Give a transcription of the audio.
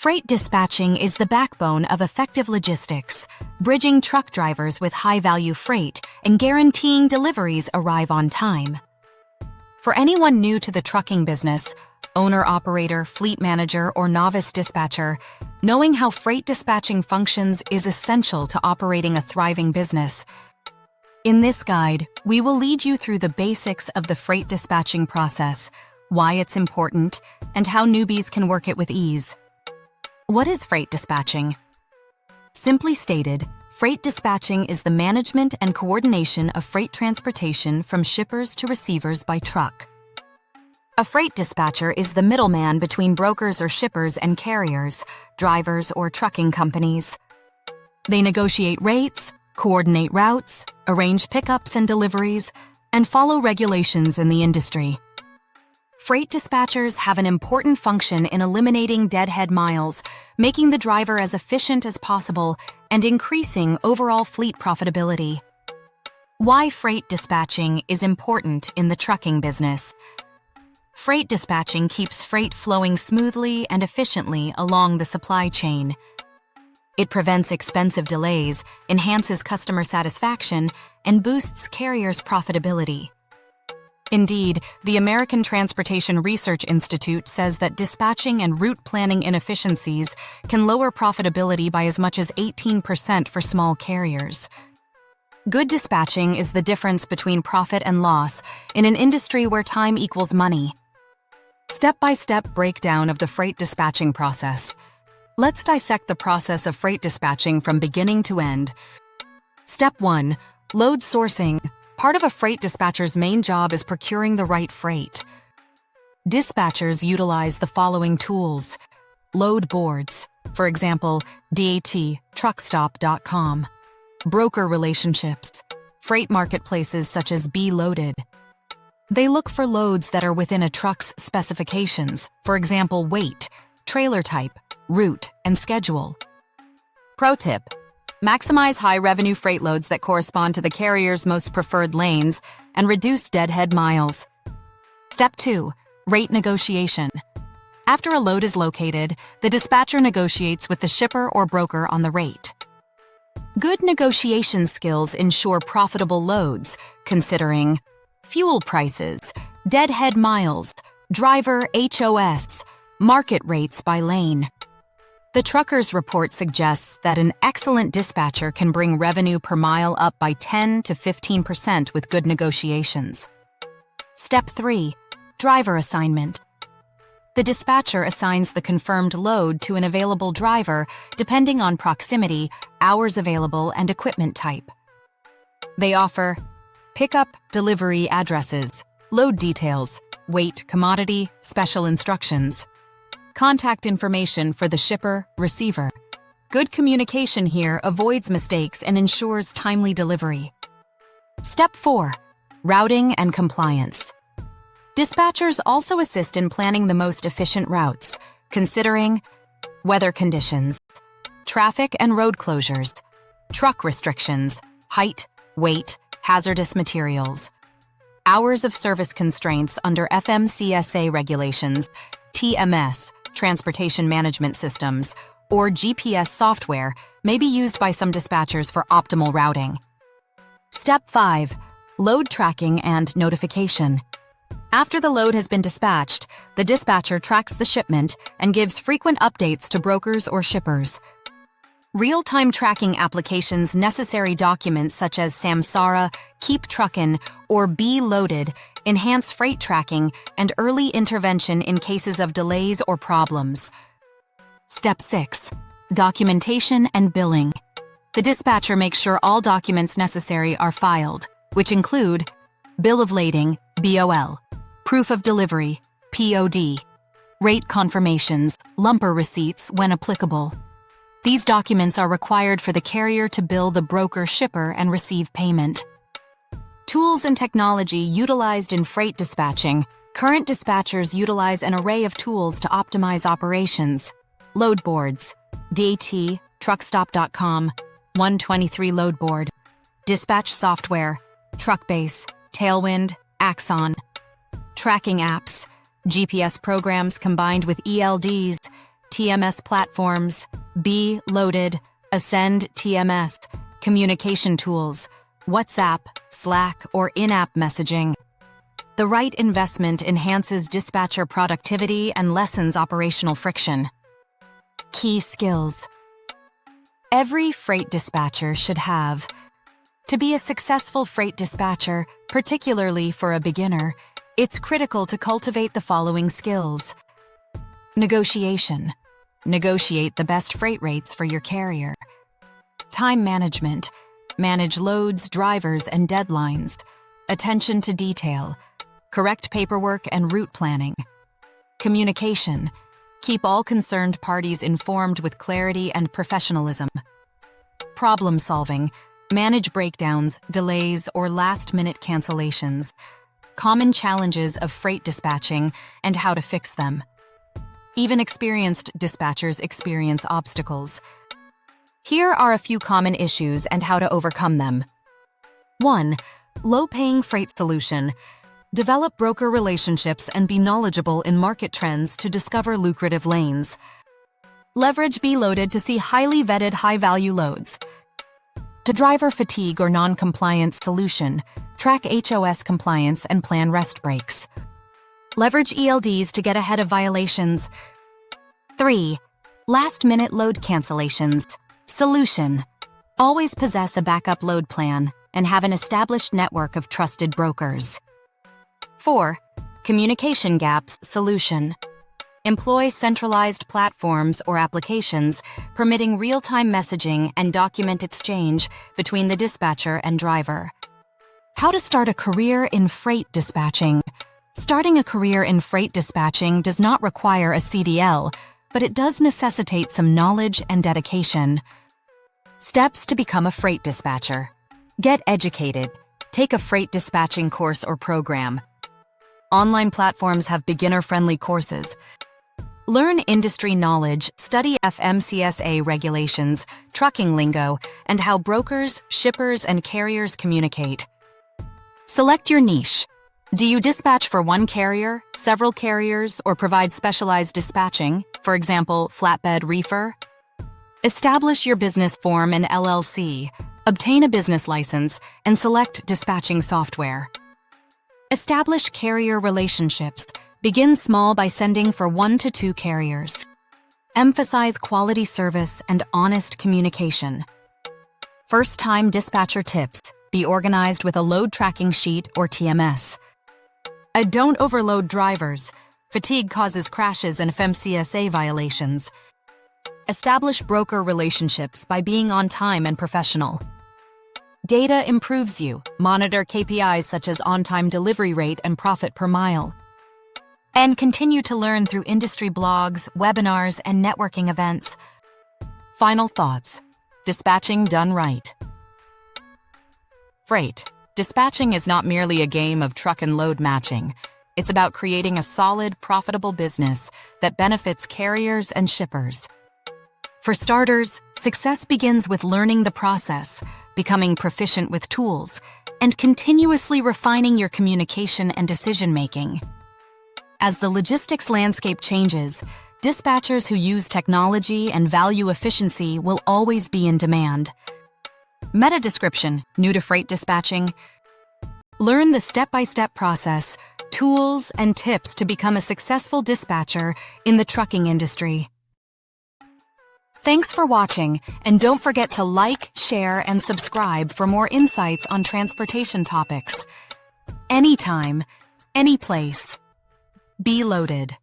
Freight dispatching is the backbone of effective logistics, bridging truck drivers with high-value freight and guaranteeing deliveries arrive on time. For anyone new to the trucking business, owner-operator, fleet manager, or novice dispatcher, knowing how freight dispatching functions is essential to operating a thriving business. In this guide, we will lead you through the basics of the freight dispatching process, why it's important, and how newbies can work it with ease. What is freight dispatching? Simply stated, freight dispatching is the management and coordination of freight transportation from shippers to receivers by truck. A freight dispatcher is the middleman between brokers or shippers and carriers, drivers or trucking companies. They negotiate rates, coordinate routes, arrange pickups and deliveries, and follow regulations in the industry. Freight dispatchers have an important function in eliminating deadhead miles, making the driver as efficient as possible, and increasing overall fleet profitability. Why freight dispatching is important in the trucking business. Freight dispatching keeps freight flowing smoothly and efficiently along the supply chain. It prevents expensive delays, enhances customer satisfaction, and boosts carriers' profitability. Indeed, the American Transportation Research Institute says that dispatching and route planning inefficiencies can lower profitability by as much as 18% for small carriers. Good dispatching is the difference between profit and loss in an industry where time equals money. Step-by-step breakdown of the freight dispatching process. Let's dissect the process of freight dispatching from beginning to end. Step 1. Load sourcing. Part of a freight dispatcher's main job is procuring the right freight. Dispatchers utilize the following tools. Load boards, for example, DAT, truckstop.com. Broker relationships, freight marketplaces such as Be Loaded. They look for loads that are within a truck's specifications, for example, weight, trailer type, route, and schedule. Pro tip: maximize high-revenue freight loads that correspond to the carrier's most preferred lanes and reduce deadhead miles. Step 2. Rate negotiation. After a load is located, the dispatcher negotiates with the shipper or broker on the rate. Good negotiation skills ensure profitable loads, considering fuel prices, deadhead miles, driver HOS, market rates by lane. The Truckers Report suggests that an excellent dispatcher can bring revenue per mile up by 10 to 15% with good negotiations. Step 3. Driver assignment. The dispatcher assigns the confirmed load to an available driver depending on proximity, hours available, and equipment type. They offer pickup, delivery addresses, load details, weight, commodity, special instructions. Contact information for the shipper, receiver. Good communication here avoids mistakes and ensures timely delivery. Step 4. Routing and compliance. Dispatchers also assist in planning the most efficient routes, considering weather conditions, traffic and road closures, truck restrictions, height, weight, hazardous materials, hours of service constraints under FMCSA regulations, TMS, Transportation Management Systems, or GPS software may be used by some dispatchers for optimal routing. Step 5. Load tracking and notification. After the load has been dispatched, the dispatcher tracks the shipment and gives frequent updates to brokers or shippers. Real-time tracking applications necessary documents such as Samsara, Keep Truckin', or Be Loaded enhance freight tracking and early intervention in cases of delays or problems. Step 6. Documentation and billing. The dispatcher makes sure all documents necessary are filed, which include Bill of Lading, BOL, Proof of Delivery, POD, rate confirmations, lumper receipts when applicable. These documents are required for the carrier to bill the broker-shipper and receive payment. Tools and technology utilized in freight dispatching. Current dispatchers utilize an array of tools to optimize operations. Load boards, DAT, truckstop.com, 123 load board. Dispatch software, Truckbase, Tailwind, Axon. Tracking apps, GPS programs combined with ELDs, TMS platforms, Be Loaded, Ascend TMS, communication tools, WhatsApp, Slack, or in-app messaging. The right investment enhances dispatcher productivity and lessens operational friction. Key skills. Every freight dispatcher should have. To be a successful freight dispatcher, particularly for a beginner, it's critical to cultivate the following skills. Negotiation. Negotiate the best freight rates for your carrier. Time management. Manage loads, drivers, and deadlines. Attention to detail. Correct paperwork and route planning. Communication. Keep all concerned parties informed with clarity and professionalism. Problem solving. Manage breakdowns, delays, or last-minute cancellations. Common challenges of freight dispatching and how to fix them. Even experienced dispatchers experience obstacles. Here are a few common issues and how to overcome them. 1. Low-paying freight solution. Develop broker relationships and be knowledgeable in market trends to discover lucrative lanes. Leverage Be Loaded to see highly vetted high-value loads. To driver fatigue or non-compliance solution, track HOS compliance and plan rest breaks. Leverage ELDs to get ahead of violations. 3. Last-minute load cancellations. Solution. Always possess a backup load plan and have an established network of trusted brokers. 4. Communication gaps solution. Employ centralized platforms or applications permitting real-time messaging and document exchange between the dispatcher and driver. How to start a career in freight dispatching. Starting a career in freight dispatching does not require a CDL, but it does necessitate some knowledge and dedication. Steps to become a freight dispatcher. Get educated. Take a freight dispatching course or program. Online platforms have beginner-friendly courses. Learn industry knowledge, study FMCSA regulations, trucking lingo, and how brokers, shippers, and carriers communicate. Select your niche. Do you dispatch for one carrier, several carriers, or provide specialized dispatching, for example, flatbed reefer? Establish your business form and LLC, obtain a business license, and select dispatching software. Establish carrier relationships. Begin small by sending for 1 to 2 carriers. Emphasize quality service and honest communication. First-time dispatcher tips. Be organized with a load tracking sheet or TMS. Don't overload drivers. Fatigue causes crashes and FMCSA violations. Establish broker relationships by being on time and professional. Data improves you. Monitor KPIs such as on-time delivery rate and profit per mile. And continue to learn through industry blogs, webinars, and networking events. Final thoughts. Dispatching done right. Freight. Dispatching is not merely a game of truck and load matching. It's about creating a solid, profitable business that benefits carriers and shippers. For starters, success begins with learning the process, becoming proficient with tools, and continuously refining your communication and decision-making. As the logistics landscape changes, dispatchers who use technology and value efficiency will always be in demand. Meta description, new to freight dispatching. Learn the step-by-step process, tools, and tips to become a successful dispatcher in the trucking industry. Thanks for watching, and don't forget to like, share, and subscribe for more insights on transportation topics. Anytime, any place. Be Loaded.